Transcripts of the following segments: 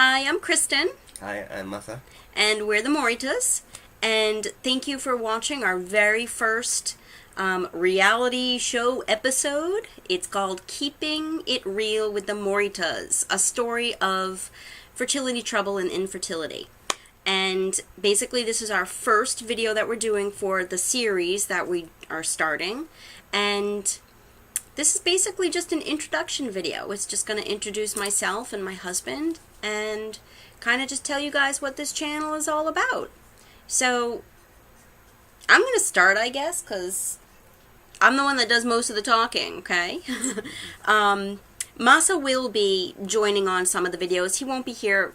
Hi, I'm Kristen. Hi, I'm Masa. And we're the Moritas. And thank you for watching our very first reality show episode. It's called Keeping It Real with the Moritas, a story of fertility trouble and infertility. And basically this is our first video that we're doing for the series that we are starting. And this is basically just an introduction video. It's just going to introduce myself and my husband and kind of just tell you guys what this channel is all about. So I'm going to start, I guess, because I'm the one that does most of the talking, okay? Masa will be joining on some of the videos. He won't be here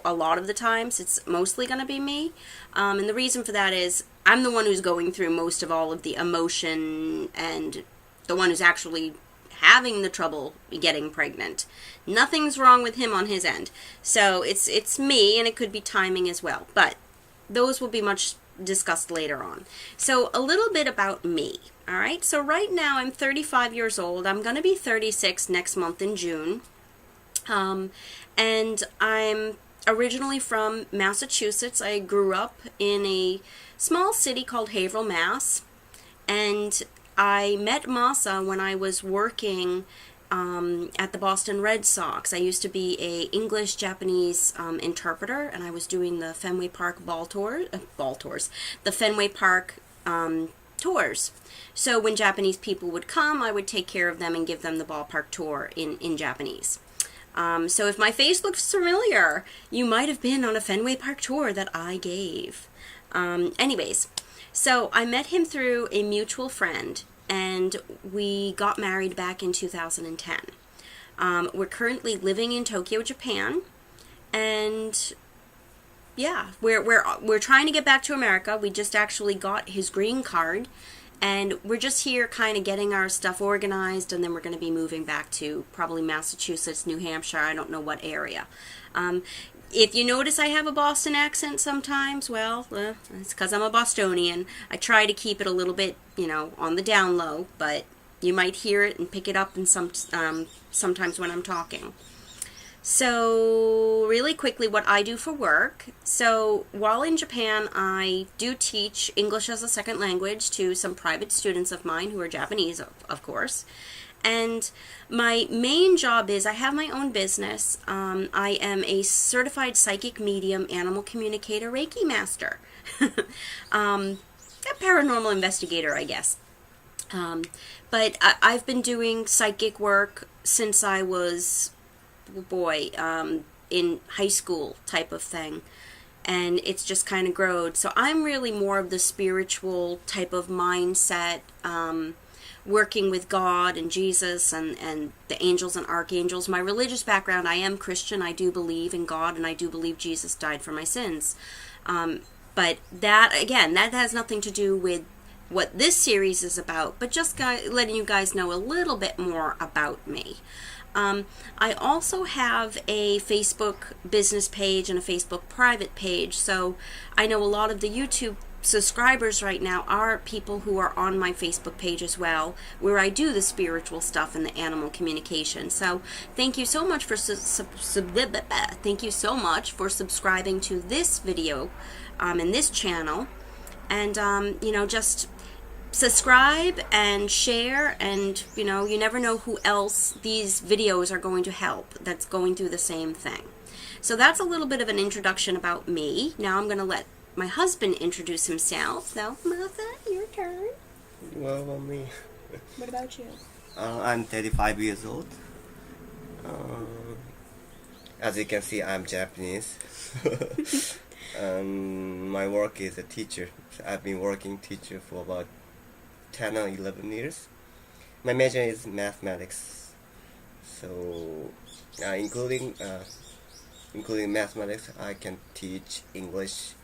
a lot of the times. It's mostly going to be me. And the reason for that is I'm the one who's going through most of all of the emotion and the one who's actually having the trouble getting pregnant. Nothing's wrong with him on his end. So it's me, and it could be timing as well. But those will be much discussed later on. So a little bit about me. All right. So right now I'm 35 years old. I'm going to be 36 next month in June. And I'm originally from Massachusetts. I grew up in a small city called Haverhill, Mass. And I met Masa when I was working at the Boston Red Sox. I used to be a English-Japanese interpreter, and I was doing the Fenway Park the Fenway Park tours. So when Japanese people would come, I would take care of them and give them the ballpark tour in Japanese. So if my face looks familiar, you might have been on a Fenway Park tour that I gave. Anyways, so I met him through a mutual friend, and we got married back in 2010. We're currently living in Tokyo, Japan, and yeah, we're trying to get back to America. We just actually got his green card, and we're just here kind of getting our stuff organized, and then we're going to be moving back to probably Massachusetts, New Hampshire, I don't know what area. If you notice I have a Boston accent sometimes, well, it's because I'm a Bostonian. I try to keep it a little bit, on the down low, but you might hear it and pick it up in sometimes when I'm talking. So, really quickly, what I do for work. So, while in Japan, I do teach English as a second language to some private students of mine who are Japanese, of course. And my main job is I have my own business. I am a certified psychic medium, animal communicator, Reiki master. A paranormal investigator, I guess. But I've been doing psychic work since I was, in high school type of thing. And it's just kind of grown. So I'm really more of the spiritual type of mindset, working with God and Jesus and the angels and archangels. My religious background, I am Christian. I do believe in God, and I do believe Jesus died for my sins. But that, again, that has nothing to do with what this series is about, but just letting you guys know a little bit more about me. I also have a Facebook business page and a Facebook private page, so I know a lot of the YouTube subscribers right now are people who are on my Facebook page as well, where I do the spiritual stuff and the animal communication. So thank you so much for thank you so much for subscribing to this video and this channel, and just subscribe and share, and you never know who else these videos are going to help that's going through the same thing. So that's a little bit of an introduction about me. Now I'm going to let my husband introduce himself. So, Martha, your turn. Well, me. What about you? I'm 35 years old. As you can see, I'm Japanese. My work is a teacher. I've been working teacher for about 10 or 11 years. My major is mathematics. So, including mathematics, I can teach English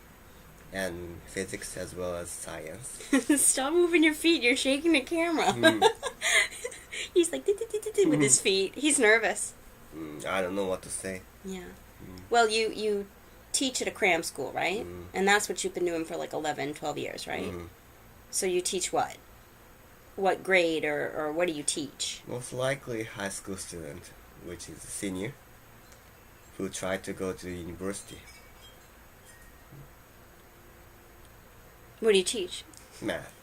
and physics as well as science. Stop moving your feet. You're shaking the camera. He's like with his feet. He's nervous. I don't know what to say. Yeah. Well, you teach at a cram school, right? And that's what you've been doing for like 11, 12 years, right? So you teach what? What grade or what do you teach? Most likely high school student, which is a senior. who try to go to university. What do you teach? Math.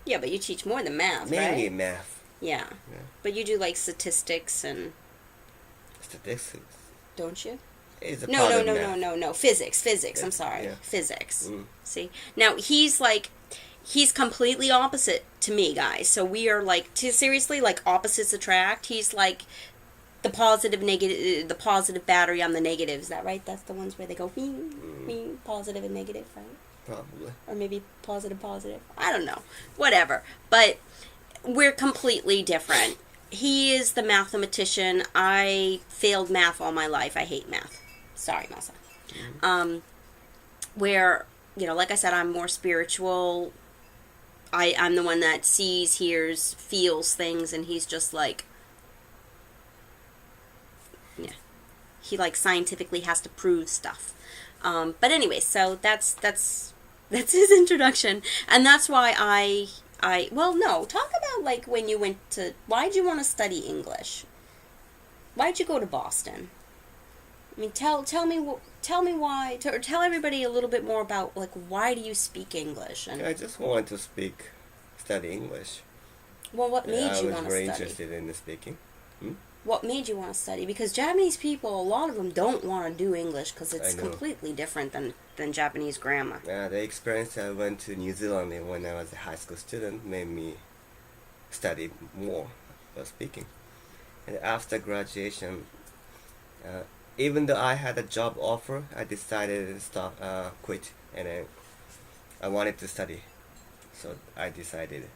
Yeah, but you teach more than math, Mainly right? math. Yeah. But you do like statistics and... Statistics. Don't you? It's a No, part no, of no, math. no, no, no. Physics. Yeah, I'm sorry. yeah. Physics. Mm. See? Now, he's completely opposite to me, guys. So we are like, seriously, like opposites attract. He's like the positive, negative, the positive battery on the negative. Is that right? That's the ones where they go, positive and negative, right? Probably. Or maybe positive. I don't know. Whatever. But we're completely different. He is the mathematician. I failed math all my life. I hate math. Sorry, Masa. Where, like I said, I'm more spiritual. I'm the one that sees, hears, feels things, and he's just like, yeah. He like scientifically has to prove stuff. But anyway, so that's his introduction, and that's why talk about like when you went to, why'd you want to study English? Why'd you go to Boston? I mean, tell me why, or tell everybody a little bit more about like why do you speak English? And I just want to study English. well, what made you want to study? I was very interested in speaking. What made you want to study? Because Japanese people, a lot of them don't want to do English because it's completely different than Japanese grammar. The experience I went to New Zealand when I was a high school student made me study more about speaking. And after graduation, even though I had a job offer, I decided to quit, and I wanted to study, so I decided to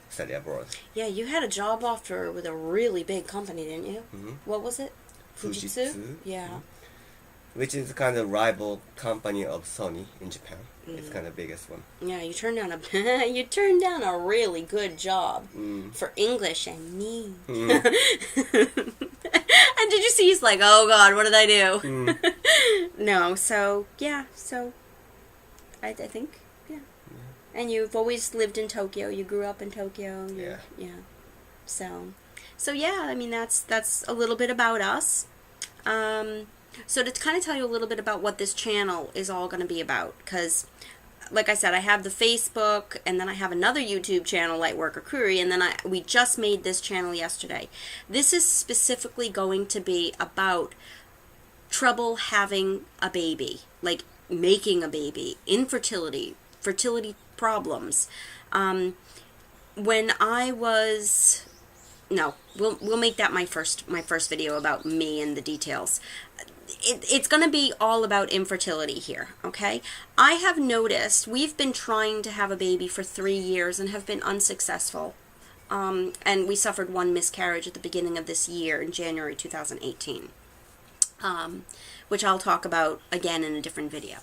study abroad. Yeah, you had a job offer with a really big company, didn't you? Mm-hmm. What was it? Fujitsu? Yeah. Mm-hmm. Which is kind of rival company of Sony in Japan. It's kind of biggest one. Yeah, you turned down a really good job for English and me. And did you see? He's like, oh God, what did I do? No, so yeah, I think. And you've always lived in Tokyo. You grew up in Tokyo. Yeah. So yeah, I mean, that's a little bit about us. So to kind of tell you a little bit about what this channel is all going to be about, because, like I said, I have the Facebook, and then I have another YouTube channel, Lightworker Kuri, and then we just made this channel yesterday. This is specifically going to be about trouble having a baby, like making a baby, infertility, fertility problems. When I was... No, we'll make that my first video about me and the details. It's going to be all about infertility here, okay? I have noticed we've been trying to have a baby for 3 years and have been unsuccessful. And we suffered one miscarriage at the beginning of this year in January 2018, which I'll talk about again in a different video.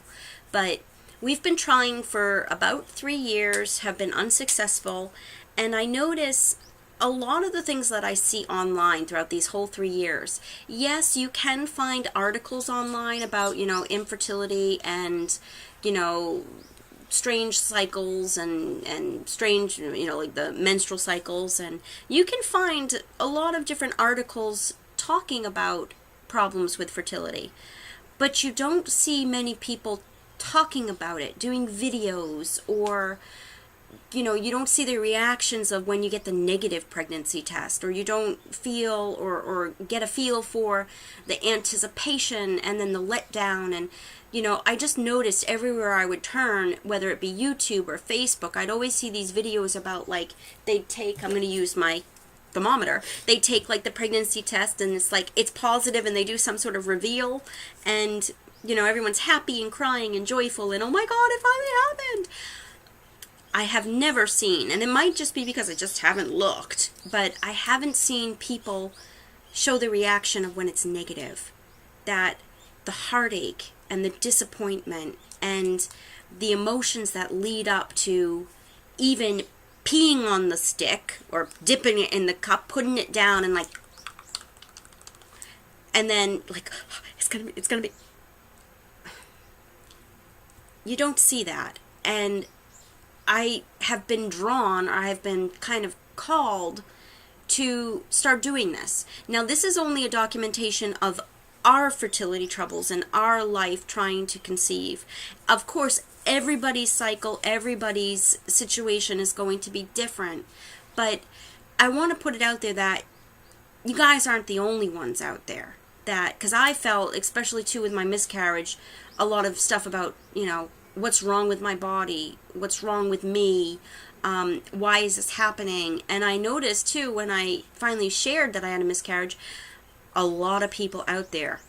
But we've been trying for about 3 years, have been unsuccessful, and I notice a lot of the things that I see online throughout these whole 3 years, yes, you can find articles online about, infertility and, strange cycles and strange, like the menstrual cycles. And you can find a lot of different articles talking about problems with fertility. But you don't see many people talking about it, doing videos, or... you don't see the reactions of when you get the negative pregnancy test, or you don't feel or get a feel for the anticipation and then the letdown. And, I just noticed everywhere I would turn, whether it be YouTube or Facebook, I'd always see these videos about, like, they'd take, I'm going to use my thermometer, they take, like, the pregnancy test, and it's like, it's positive, and they do some sort of reveal, and, everyone's happy and crying and joyful, and, oh my God, it finally happened. I have never seen, and it might just be because I just haven't looked, but I haven't seen people show the reaction of when it's negative. That the heartache and the disappointment and the emotions that lead up to even peeing on the stick or dipping it in the cup, putting it down and like, and then like, it's gonna be. You don't see that. And I have been drawn, or I have been kind of called to start doing this. Now, this is only a documentation of our fertility troubles and our life trying to conceive. Of course, everybody's cycle, everybody's situation is going to be different, but I want to put it out there that you guys aren't the only ones out there. That, because I felt, especially too with my miscarriage, a lot of stuff about, what's wrong with my body, what's wrong with me, why is this happening? And I noticed too, when I finally shared that I had a miscarriage, a lot of people out there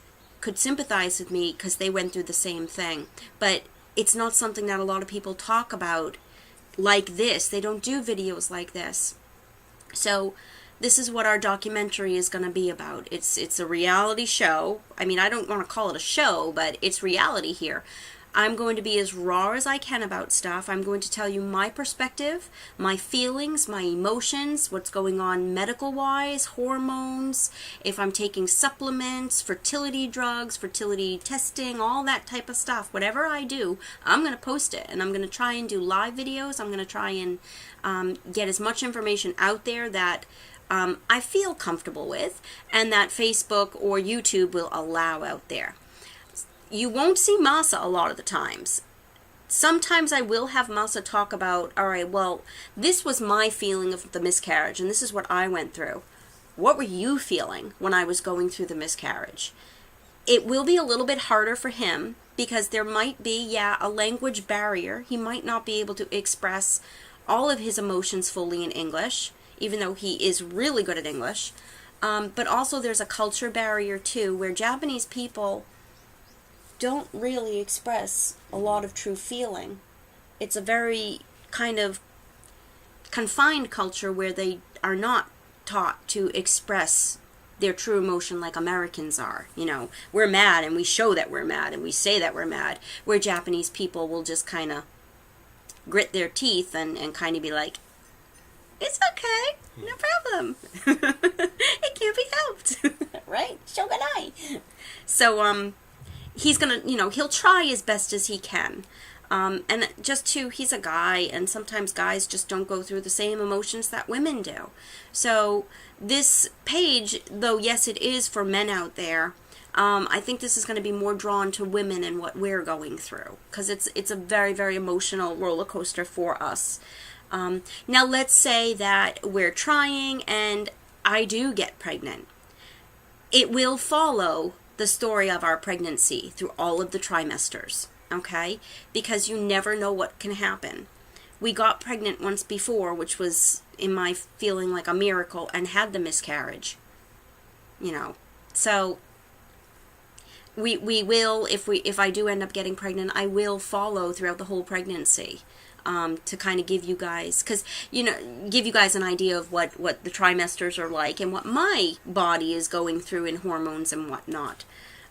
could sympathize with me because they went through the same thing. But it's not something that a lot of people talk about like this. They don't do videos like this. So this is what our documentary is going to be about. It's a reality show. I mean, I don't want to call it a show, but it's reality here. I'm going to be as raw as I can about stuff. I'm going to tell you my perspective, my feelings, my emotions, what's going on medical-wise, hormones, if I'm taking supplements, fertility drugs, fertility testing, all that type of stuff. Whatever I do, I'm going to post it, and I'm going to try and do live videos. I'm going to try and get as much information out there that I feel comfortable with, and that Facebook or YouTube will allow out there. You won't see Masa a lot of the times. Sometimes I will have Masa talk about, all right, well, this was my feeling of the miscarriage, and this is what I went through. What were you feeling when I was going through the miscarriage? It will be a little bit harder for him because there might be, a language barrier. He might not be able to express all of his emotions fully in English, even though he is really good at English. But also there's a culture barrier too, where Japanese people don't really express a lot of true feeling. It's a very kind of confined culture where they are not taught to express their true emotion like Americans are. We're mad and we show that we're mad and we say that we're mad, where Japanese people will just kind of grit their teeth and kind of be like, it's okay, no problem. It can't be helped. Right? Shogunai. So, he's gonna, he'll try as best as he can. And just too, he's a guy, and sometimes guys just don't go through the same emotions that women do. So this page, though, yes, it is for men out there, I think this is going to be more drawn to women and what we're going through, because it's a very, very emotional roller coaster for us. Now let's say that we're trying and I do get pregnant. It will follow the story of our pregnancy through all of the trimesters, okay? Because you never know what can happen. We got pregnant once before, which was, in my feeling, like a miracle, and had the miscarriage. So we will, if I do end up getting pregnant, I will follow throughout the whole pregnancy. To kind of give you guys, give you guys an idea of what the trimesters are like and what my body is going through in hormones and whatnot.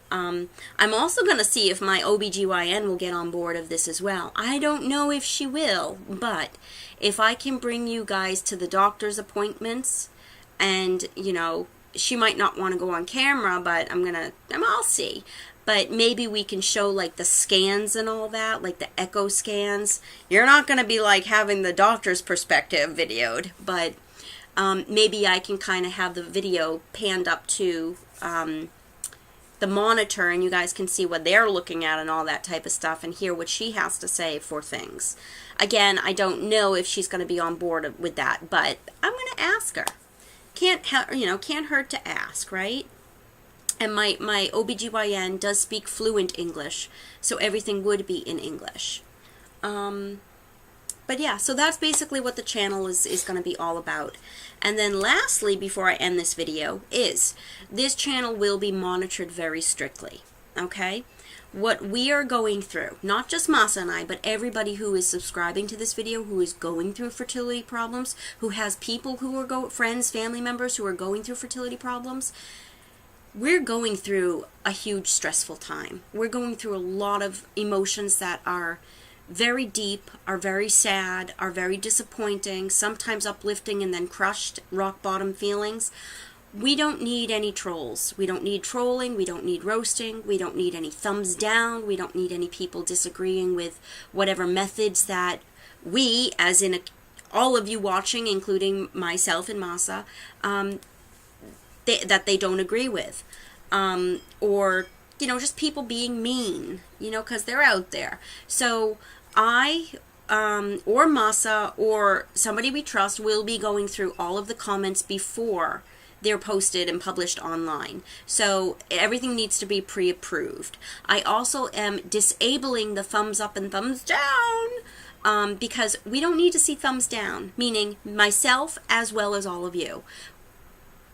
I'm also going to see if my OBGYN will get on board of this as well. I don't know if she will, but if I can bring you guys to the doctor's appointments, and, she might not want to go on camera, but I'll see. But maybe we can show like the scans and all that, like the echo scans. You're not going to be like having the doctor's perspective videoed, but maybe I can kind of have the video panned up to the monitor, and you guys can see what they're looking at and all that type of stuff, and hear what she has to say for things. Again, I don't know if she's going to be on board with that, but I'm going to ask her. Can't hurt to ask, right? And my OBGYN does speak fluent English, so everything would be in English. But yeah, so that's basically what the channel is going to be all about. And then lastly, before I end this video, is this channel will be monitored very strictly, okay? What we are going through, not just Masa and I, but everybody who is subscribing to this video, who is going through fertility problems, who has people who are friends, family members who are going through fertility problems, we're going through a huge stressful time. We're going through a lot of emotions that are very deep, are very sad, are very disappointing, sometimes uplifting and then crushed, rock bottom feelings. We don't need any trolls. We don't need trolling. We don't need roasting. We don't need any thumbs down. We don't need any people disagreeing with whatever methods that we, as in all of you watching, including myself and Masa, that they don't agree with. or, you know, just people being mean, you know, because they're out there. So I, or Masa, or somebody we trust will be going through all of the comments before they're posted and published online. So everything needs to be pre-approved. I also am disabling the thumbs up and thumbs down, because we don't need to see thumbs down, meaning myself as well as all of you.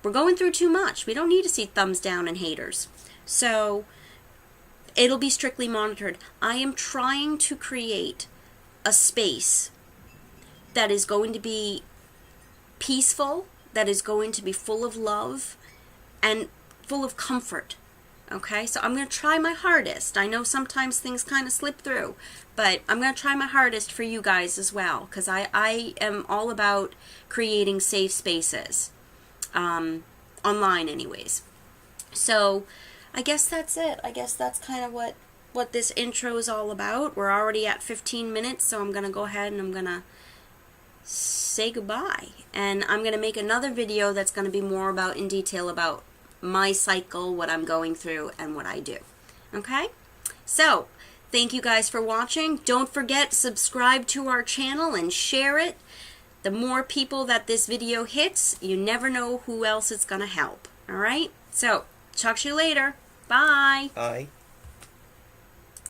We're going through too much. We don't need to see thumbs down and haters. So it'll be strictly monitored. I am trying to create a space that is going to be peaceful, that is going to be full of love and full of comfort. Okay, so I'm going to try my hardest. I know sometimes things kind of slip through, but I'm going to try my hardest for you guys as well, because I am all about creating safe spaces, online anyways. So I guess that's it. I guess that's kind of what this intro is all about. We're already at 15 minutes, so I'm going to go ahead and I'm going to say goodbye. And I'm going to make another video that's going to be more about in detail about my cycle, what I'm going through, and what I do. Okay? So, thank you guys for watching. Don't forget, subscribe to our channel and share it. The more people that this video hits, you never know who else it's going to help. Alright? So, talk to you later. Bye. Bye.